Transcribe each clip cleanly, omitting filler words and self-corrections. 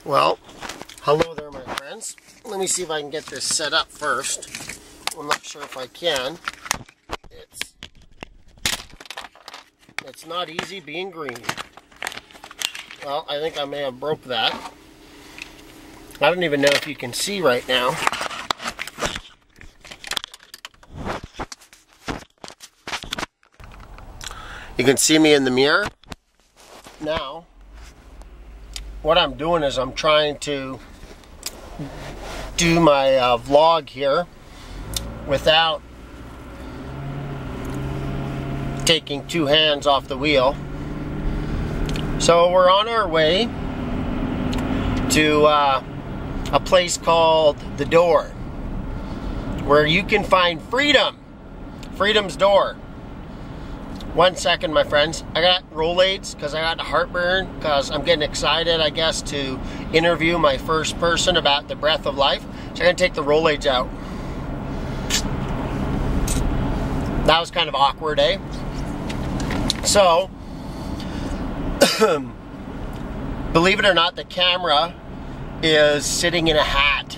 Well, hello there, my friends. Let me see if I can get this set up first. I'm not sure if I can. It's not easy being green. Well, I think I may have broke that. I don't even know if you can see right now. You can see me in the mirror. Now, what I'm doing is I'm trying to do my vlog here without taking two hands off the wheel. So we're on our way to a place called The Door, where you can find freedom. Freedom's door. 1 second, my friends. I got Rolaids because I got heartburn because I'm getting excited, I guess, to interview my first person about the breath of life. So I'm going to take the Rolaids out. That was kind of awkward, eh? So, believe it or not, the camera is sitting in a hat.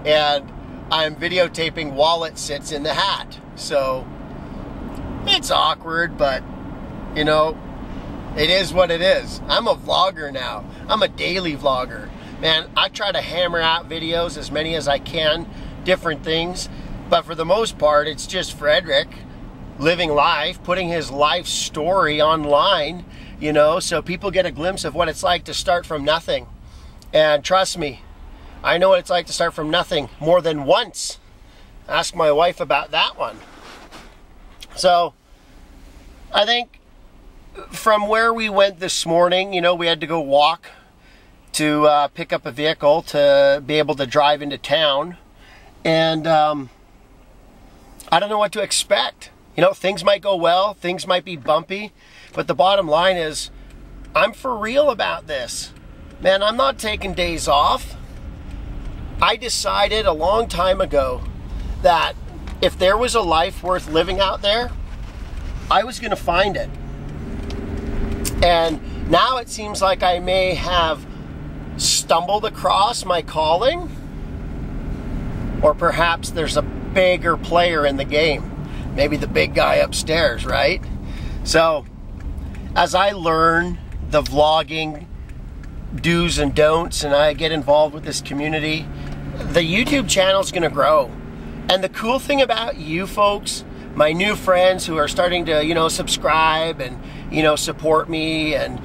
And I'm videotaping while it sits in the hat. So, it's awkward, but, you know, it is what it is. I'm a vlogger now. I'm a daily vlogger. Man, I try to hammer out videos, as many as I can, different things. But for the most part, it's just Frederick living life, putting his life story online, you know, so people get a glimpse of what it's like to start from nothing. And trust me, I know what it's like to start from nothing more than once. Ask my wife about that one. So, I think from where we went this morning, you know, we had to go walk to pick up a vehicle to be able to drive into town. And I don't know what to expect. You know, things might go well, things might be bumpy, but the bottom line is, I'm for real about this. Man, I'm not taking days off. I decided a long time ago that if there was a life worth living out there, I was going to find it. And now it seems like I may have stumbled across my calling, or perhaps there's a bigger player in the game. Maybe the big guy upstairs, right? So, as I learn the vlogging do's and don'ts, and I get involved with this community, the YouTube channel is going to grow. And the cool thing about you folks, my new friends who are starting to, you know, subscribe and, you know, support me, and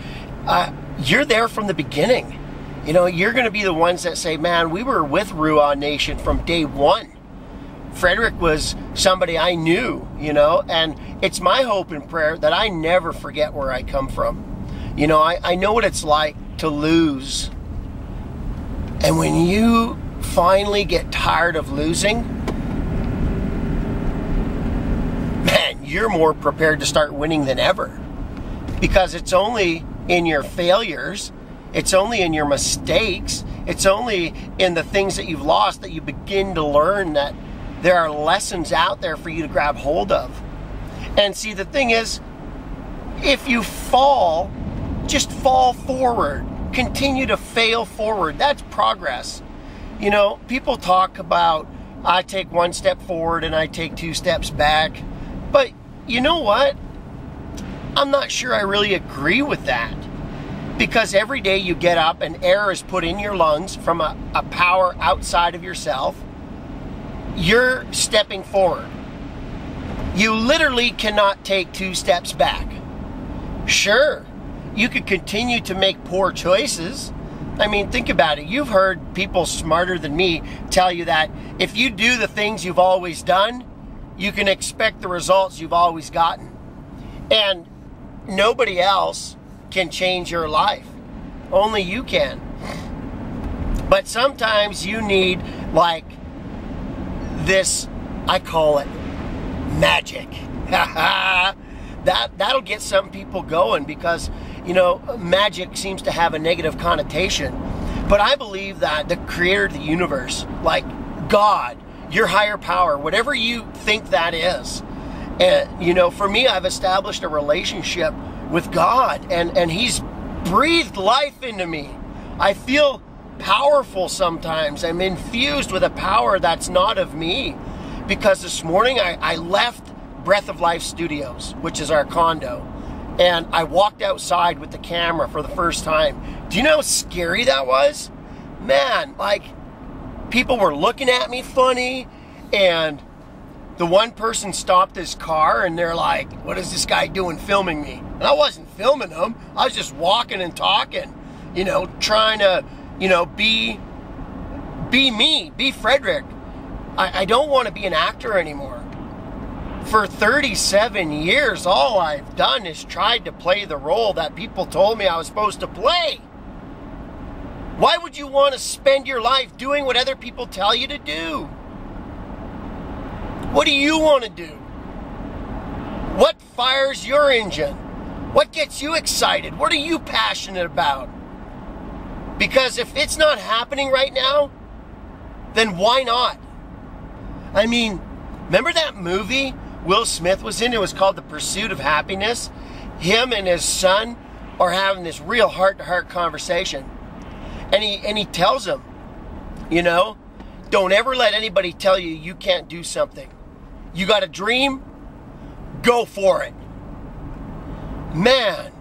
you're there from the beginning. You know, you're going to be the ones that say, man, we were with RUAH-Nation from day one. Frederick was somebody I knew, you know, and it's my hope and prayer that I never forget where I come from. You know, I know what it's like to lose. And when you finally get tired of losing, man, you're more prepared to start winning than ever. Because it's only in your failures, it's only in your mistakes, it's only in the things that you've lost that you begin to learn that there are lessons out there for you to grab hold of. And see, the thing is, if you fall, just fall forward. Continue to fail forward. That's progress. You know, people talk about, I take one step forward and I take two steps back. But you know what? I'm not sure I really agree with that. Because every day you get up and air is put in your lungs from a power outside of yourself. You're stepping forward. You literally cannot take two steps back. Sure, you could continue to make poor choices. I mean, think about it. You've heard people smarter than me tell you that if you do the things you've always done, you can expect the results you've always gotten. And nobody else can change your life. Only you can. But sometimes you need, like, this, I call it magic. That'll get some people going because, you know, magic seems to have a negative connotation. But I believe that the creator of the universe, like God, your higher power, whatever you think that is, and, you know, for me, I've established a relationship with God, and He's breathed life into me. I feel powerful sometimes. I'm infused with a power that's not of me. Because this morning I left Breath of Life Studios, which is our condo, and I walked outside with the camera for the first time. Do you know how scary that was? Man, like, people were looking at me funny, and the one person stopped his car and they're like, what is this guy doing filming me? And I wasn't filming him. I was just walking and talking, you know, trying to, you know, be me, be Frederick. I don't want to be an actor anymore. For 37 years, all I've done is tried to play the role that people told me I was supposed to play. Why would you want to spend your life doing what other people tell you to do? What do you want to do? What fires your engine? What gets you excited? What are you passionate about? Because if it's not happening right now, then why not? I mean, remember that movie Will Smith was in? It was called The Pursuit of Happiness. Him and his son are having this real heart-to-heart conversation. And he tells him, you know, don't ever let anybody tell you you can't do something. You got a dream? Go for it. Man,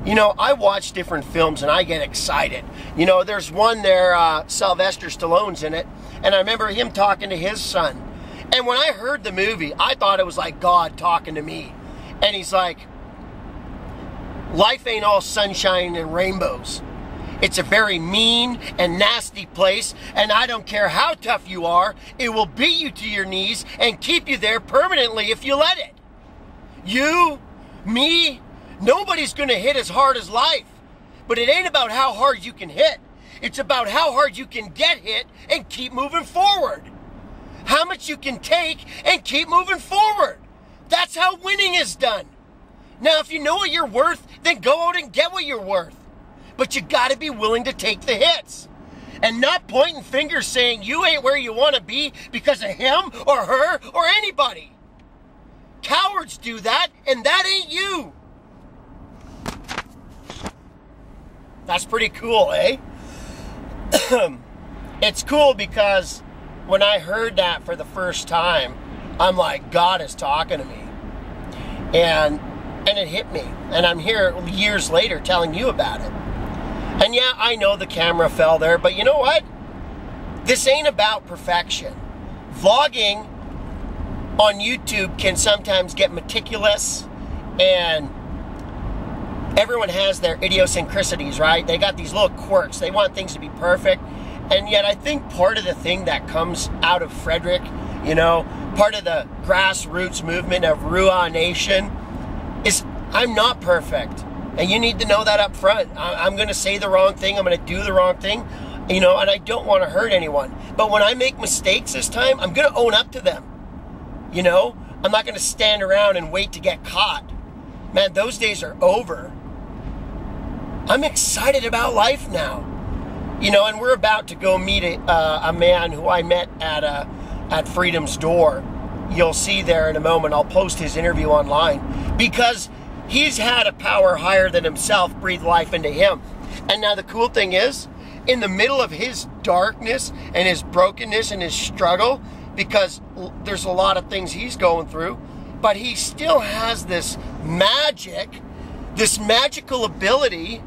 you know, I watch different films and I get excited. You know, there's one there, Sylvester Stallone's in it, and I remember him talking to his son. And when I heard the movie, I thought it was like God talking to me. And he's like, life ain't all sunshine and rainbows. It's a very mean and nasty place, and I don't care how tough you are, it will beat you to your knees and keep you there permanently if you let it. You, me, nobody's gonna hit as hard as life. But it ain't about how hard you can hit. It's about how hard you can get hit and keep moving forward. How much you can take and keep moving forward. That's how winning is done. Now, if you know what you're worth, then go out and get what you're worth. But you gotta be willing to take the hits. And not pointing fingers saying you ain't where you wanna be because of him or her or anybody. Cowards do that, and that ain't you. That's pretty cool, eh? It's cool because when I heard that for the first time, I'm like, God is talking to me. And it hit me. And I'm here years later telling you about it. And yeah, I know the camera fell there, but you know what? This ain't about perfection. Vlogging on YouTube can sometimes get meticulous, and everyone has their idiosyncrasies, right? They got these little quirks. They want things to be perfect. And yet I think part of the thing that comes out of Frederick, you know, part of the grassroots movement of RUAH-Nation is I'm not perfect. And you need to know that up front. I'm going to say the wrong thing. I'm going to do the wrong thing, you know, and I don't want to hurt anyone. But when I make mistakes this time, I'm going to own up to them. You know, I'm not going to stand around and wait to get caught. Man, those days are over. I'm excited about life now. You know, and we're about to go meet a man who I met at Freedom's Door. You'll see there in a moment. I'll post his interview online because he's had a power higher than himself breathe life into him. And now the cool thing is, in the middle of his darkness and his brokenness and his struggle, because there's a lot of things he's going through, but he still has this magic, this magical ability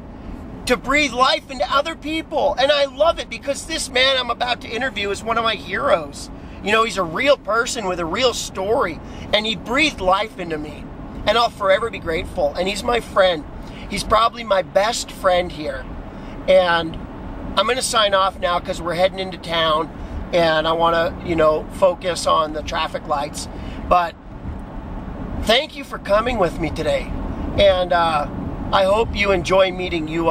to breathe life into other people. And I love it because this man I'm about to interview is one of my heroes. You know, he's a real person with a real story, and he breathed life into me. And I'll forever be grateful. And he's my friend. He's probably my best friend here. And I'm going to sign off now because we're heading into town, and I want to, you know, focus on the traffic lights. But thank you for coming with me today. And I hope you enjoy meeting you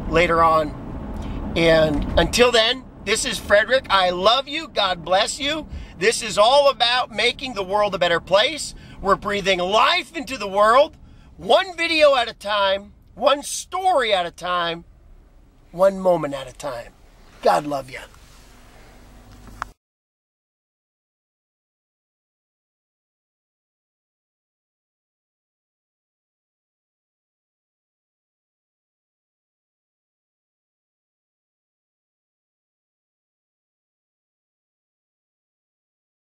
later on. And until then, this is Frederick. I love you. God bless you. This is all about making the world a better place. We're breathing life into the world, one video at a time, one story at a time, one moment at a time. God love you.